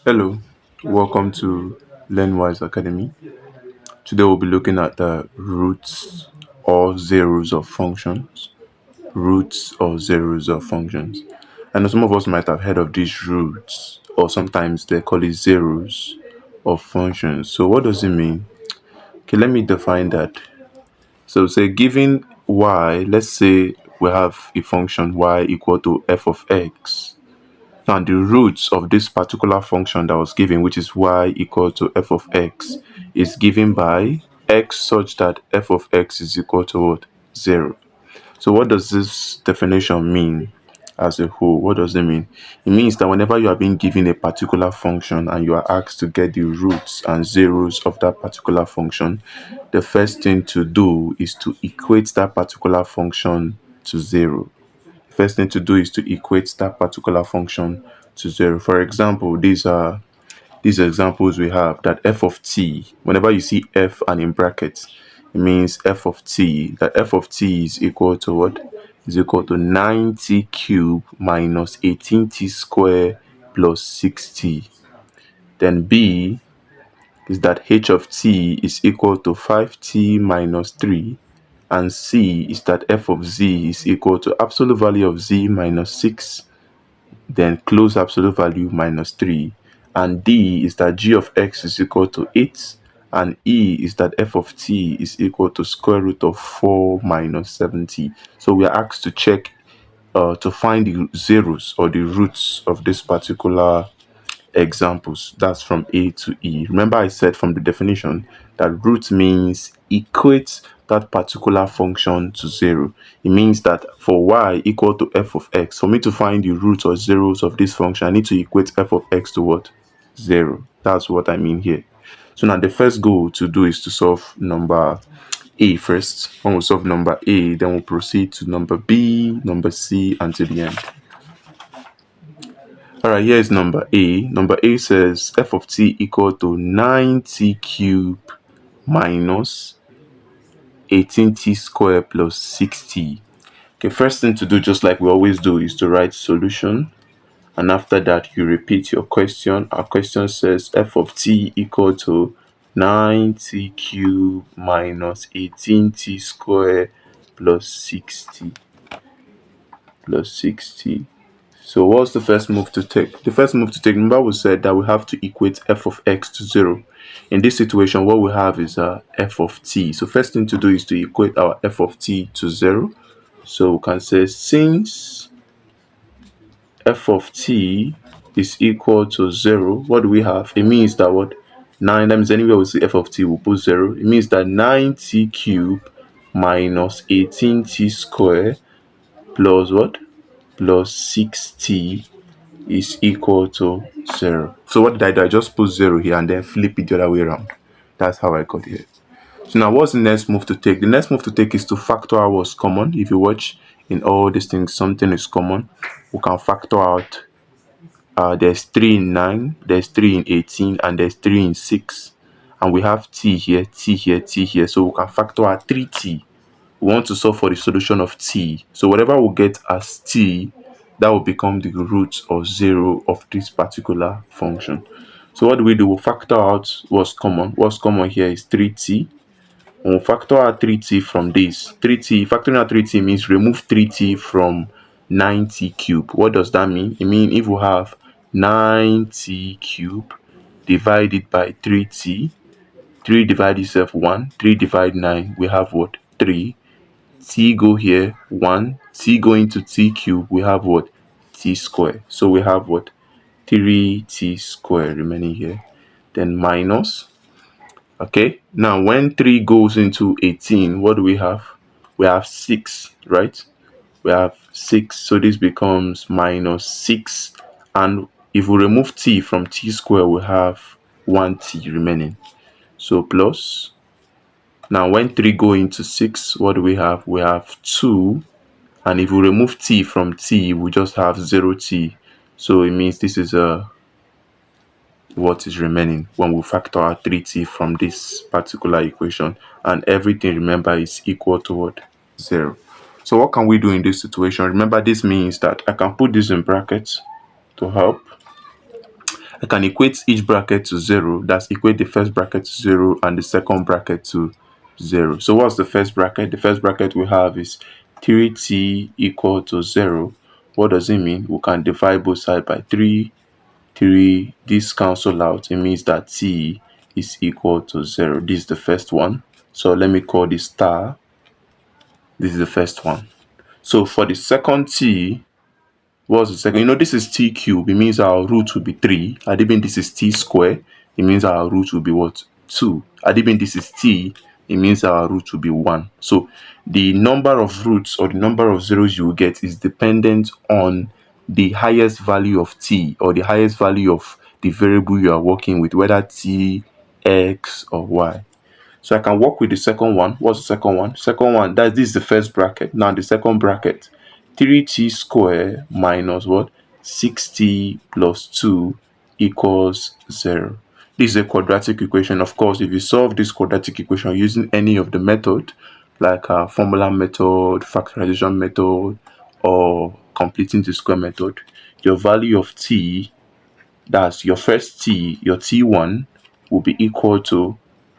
Hello, welcome to LearnWise Academy. Today we'll be looking at the roots or zeros of functions. Roots or zeros of functions. I know some of us might have heard of these roots, or sometimes they call it zeros of functions. So what does it mean? Okay, let me define that. So say given y, let's say we have a function y equal to f of x. Now, the roots of this particular function that was given, which is y equal to f of x, is given by x such that f of x is equal to what? 0. So what does this definition mean as a whole? What does it mean? It means that whenever you are being given a particular function and you are asked to get the roots and zeros of that particular function, the first thing to do is to equate that particular function to 0. First thing to do is to equate that particular function to 0. For example, these examples we have that f of t, whenever you see f and in brackets, it means f of t, that f of t is equal to what? Is equal to 9t cube minus 18t square plus 6t. Then b is that h of t is equal to 5t minus 3, and c is that f of z is equal to absolute value of z minus 6, then close absolute value minus 3, and d is that g of x is equal to 8, and e is that f of t is equal to square root of 4 minus 7t. So we are asked to check to find the zeros or the roots of this particular examples. That's from A to E. Remember I said from the definition that root means equate that particular function to 0. It means that for y equal to f of x, for me to find the roots or zeros of this function, I need to equate f of x to what? 0. That's what I mean here. So now the first goal to do is to solve number A first. When we solve number A, then we'll proceed to number B, number C, and to the end. Alright, here is number A. Number A says f of t equal to 9t cube minus 18t square plus 6t. Okay, first thing to do, just like we always do, is to write solution. And after that, you repeat your question. Our question says f of t equal to 9t cube minus 18t square plus 6t plus 6t. So what's the first move to take? The first move to take, remember we said that we have to equate f of x to 0. In this situation, what we have is f of t. So first thing to do is to equate our f of t to 0. So we can say since f of t is equal to 0, what do we have? It means that what? 9, that means anywhere we see f of t, we'll put 0. It means that 9t cube minus 18t square plus what? Plus 6t is equal to 0. So what did I do? I just put 0 here and then flip it the other way around. That's how I got here. So now what's the next move to take? The next move to take is to factor out what's common. If you watch in all these things, something is common. We can factor out there's 3 in 9, there's 3 in 18, and there's 3 in 6. And we have t here, t here, t here. So we can factor out 3t. We want to solve for the solution of t. So whatever we get as t, that will become the root or 0 of this particular function. So what do? We'll factor out what's common. What's common here is 3t. When we factor out 3t from this, 3t, factoring out 3t means remove 3t from 9t cube. What does that mean? It means if we have 9t cube divided by 3t, 3 divide itself 1, 3 divide 9, we have what? 3. T go here 1, t go into t cube, we have what? T square. So we have what? 3t square remaining here. Then minus. Okay, now when 3 goes into 18, what do we have? We have 6, right? We have 6, so this becomes minus 6. And if we remove t from t square, we have 1t remaining. So plus. Now when 3 go into 6, what do we have? We have 2. And if we remove t from t, we just have 0t. So it means this is what is remaining when we factor out 3t from this particular equation. And everything, remember, is equal to what? 0. So what can we do in this situation? Remember, this means that I can put this in brackets to help. I can equate each bracket to 0. That's equate the first bracket to 0 and the second bracket to 0. So what's the first bracket? The first bracket we have is 3t equal to 0. What does it mean? We can divide both sides by 3. This cancel out. It means that t is equal to 0. This is the first one. So let me call this star. This is the first one. So for the second t, what's the second? This is t cube. It means our root will be 3. Had it been this is t square, it means our root will be what? 2. Had it been this is t, it means our root will be 1. So the number of roots or the number of zeros you will get is dependent on the highest value of t, or the highest value of the variable you are working with, whether t, x, or y. So I can work with the second one. What's the second one? Second one, this is the first bracket. Now the second bracket, 3t square minus what? 6t plus 2 equals 0. This is a quadratic equation. Of course, if you solve this quadratic equation using any of the method, like a formula method, factorization method, or completing the square method, your value of t, that's your first t, your t1, will be equal to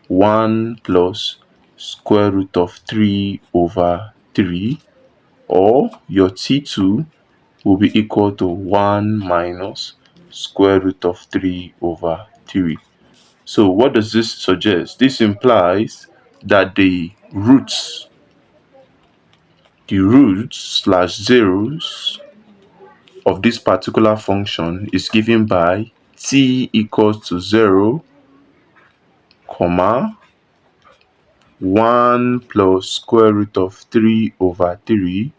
1 plus square root of 3 over 3, or your t2 will be equal to 1 minus square root of 3 over 3. So what does this suggest? This implies that the roots slash zeros of this particular function is given by t equals to 0, comma 1 plus square root of 3 over 3,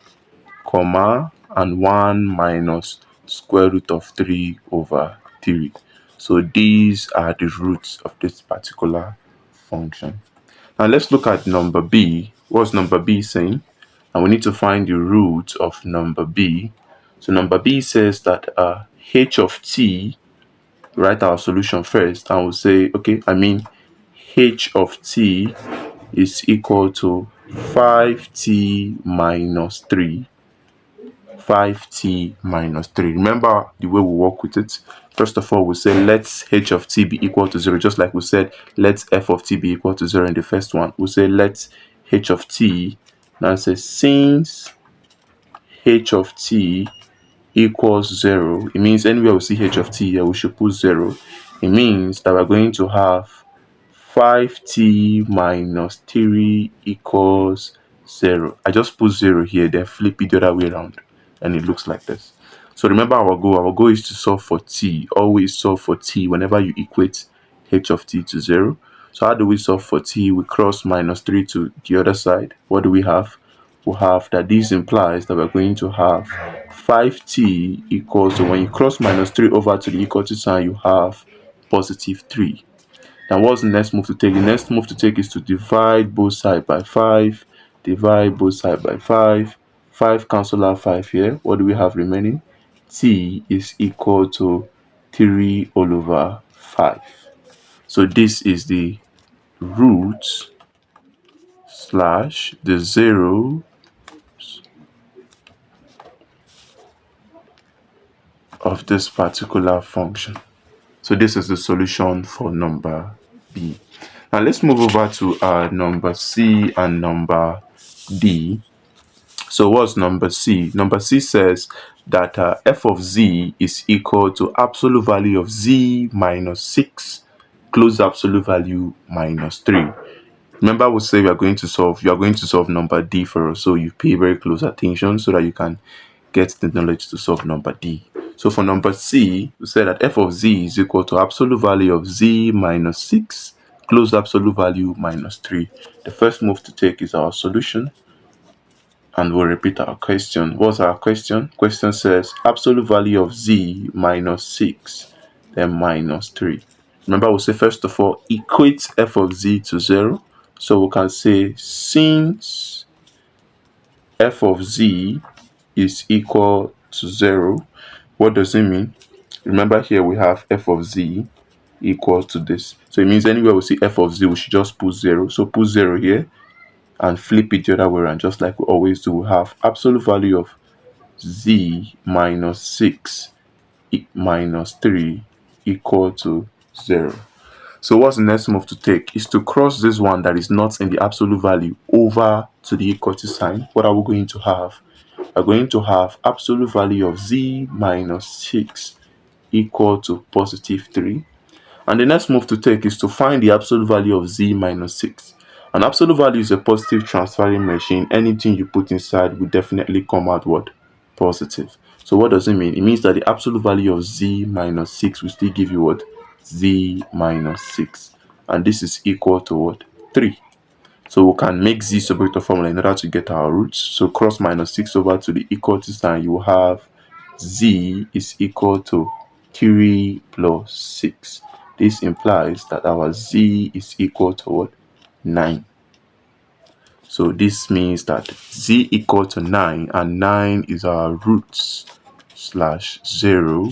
comma, and 1 minus square root of 3 over 3. So these are the roots of this particular function. Now let's look at number b. What's number b saying? And we need to find the root of number b. So number b says that h of t, write our solution first, and we'll say, okay, h of t is equal to 5t minus 3. 5t minus 3. Remember the way we work with it. First of all, we say let h of t be equal to 0, just like we said let f of t be equal to 0 in the first one. We say let h of t, now say since h of t equals 0, it means anywhere we see h of t here, we should put 0. It means that we're going to have 5t minus 3 equals 0. I just put 0 here, then flip it the other way around, and it looks like this. So remember our goal. Our goal is to solve for t. Always solve for t whenever you equate h of t to 0. So how do we solve for t? We cross minus 3 to the other side. What do we have? We have that this implies that we're going to have 5t equals, so when you cross minus 3 over to the equal to sign, you have positive 3. Now what's the next move to take? The next move to take is to divide both sides by 5. Divide both sides by 5. 5 cancel out 5 here. What do we have remaining? T is equal to 3 all over 5. So this is the root slash the zero of this particular function. So this is the solution for number B. Now let's move over to number C and number D. So what's number C? Number C says that f of z is equal to absolute value of z minus 6, closed absolute value minus 3. Remember, we say you are going to solve number D for us, so you pay very close attention so that you can get the knowledge to solve number D. So for number C, we say that f of z is equal to absolute value of z minus 6, closed absolute value minus 3. The first move to take is our solution, and we'll repeat our question. What's our question? Question says absolute value of z minus 6, then minus 3. Remember, we'll say first of all equate f of z to 0. So we can say since f of z is equal to 0, what does it mean? Remember, here we have f of z equal to this. So it means anywhere we see f of z, we should just put 0. So put 0 here and flip it the other way around, just like we always do. We have absolute value of z minus 6 minus 3 equal to 0. So what's the next move to take is to cross this one that is not in the absolute value over to the equal to sign. What are we going to have? We're going to have absolute value of z minus 6 equal to positive 3. And the next move to take is to find the absolute value of z minus 6. An absolute value is a positive transferring machine. Anything you put inside will definitely come out what? Positive. So what does it mean? It means that the absolute value of z minus 6 will still give you what? Z minus 6. And this is equal to what? 3. So we can make z separator formula in order to get our roots. So cross minus 6 over to the equal to sign. You will have z is equal to 3 plus 6. This implies that our z is equal to what? 9. So this means that z equal to 9, and 9 is our roots slash 0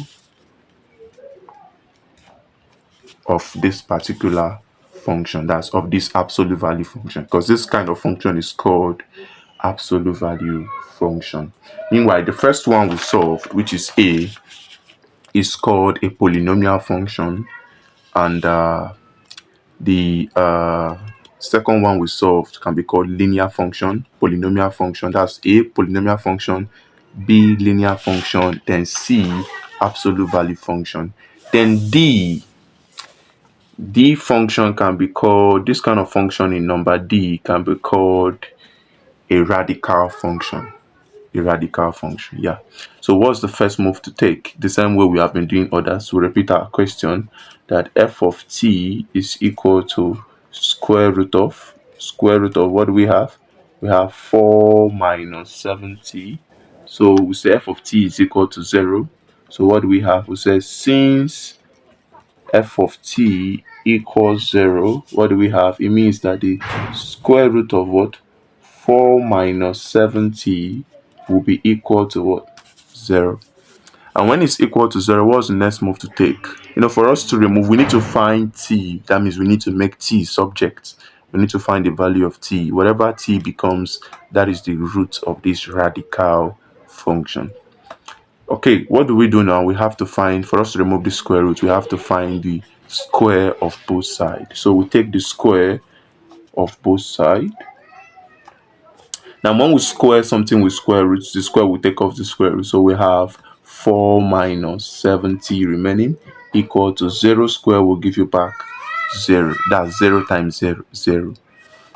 of this particular function. That's of this absolute value function, because this kind of function is called absolute value function. Meanwhile, the first one we solved, which is a, is called a polynomial function, and the second one we solved can be called linear function, polynomial function. That's a polynomial function, b linear function, then c absolute value function. Then d function can be called, this kind of function in number d can be called a radical function. A radical function, yeah. So what's the first move to take? The same way we have been doing others. We repeat our question that f of t is equal to square root of what do we have? We have 4 minus 7t. So we say f of t is equal to 0. So what do we have? We say since f of t equals 0, what do we have? It means that the square root of what? 4 minus 7t will be equal to what? 0. And when it's equal to 0, what's the next move to take? For us to remove, we need to find t. That means we need to make t subject. We need to find the value of t. Whatever t becomes, that is the root of this radical function. Okay, what do we do now? We have to find, for us to remove the square root, we have to find the square of both sides. So we take the square of both sides. Now, when we square something with square roots, the square will take off the square root. So we have 4 minus 7t remaining equal to 0 square will give you back 0. That's 0 times 0, 0.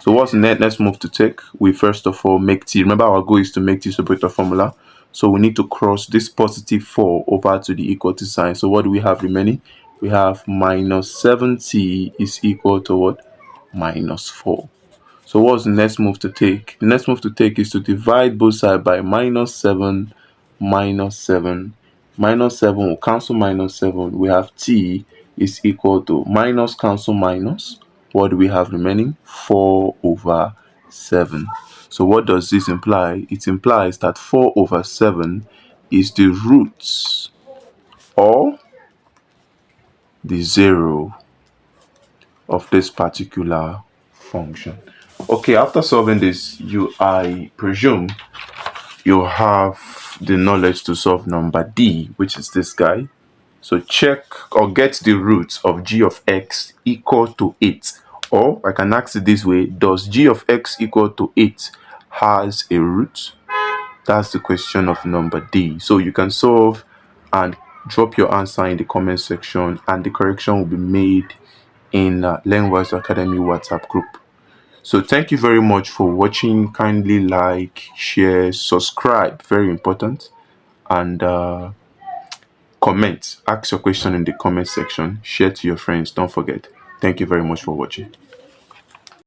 So what's the next move to take? We first of all make t. Remember, our goal is to make t separator formula. So we need to cross this positive 4 over to the equal to sign. So what do we have remaining? We have minus 7t is equal to what? Minus 4. So what's the next move to take? The next move to take is to divide both sides by minus 7, minus 7. Minus 7 will cancel minus 7. We have t is equal to minus cancel minus. What do we have remaining? 4 over 7. So what does this imply? It implies that 4 over 7 is the root or the 0 of this particular function. Okay, after solving this, I presume you have the knowledge to solve number D, which is this guy. So check or get the root of g of x equal to 8. Or I can ask it this way: does g of x equal to 8 has a root? That's the question of number D. So you can solve and drop your answer in the comment section, and the correction will be made in Learnwise Academy WhatsApp group. So thank you very much for watching. Kindly like, share, subscribe, very important, and comment. Ask your question in the comment section. Share to your friends. Don't forget. Thank you very much for watching.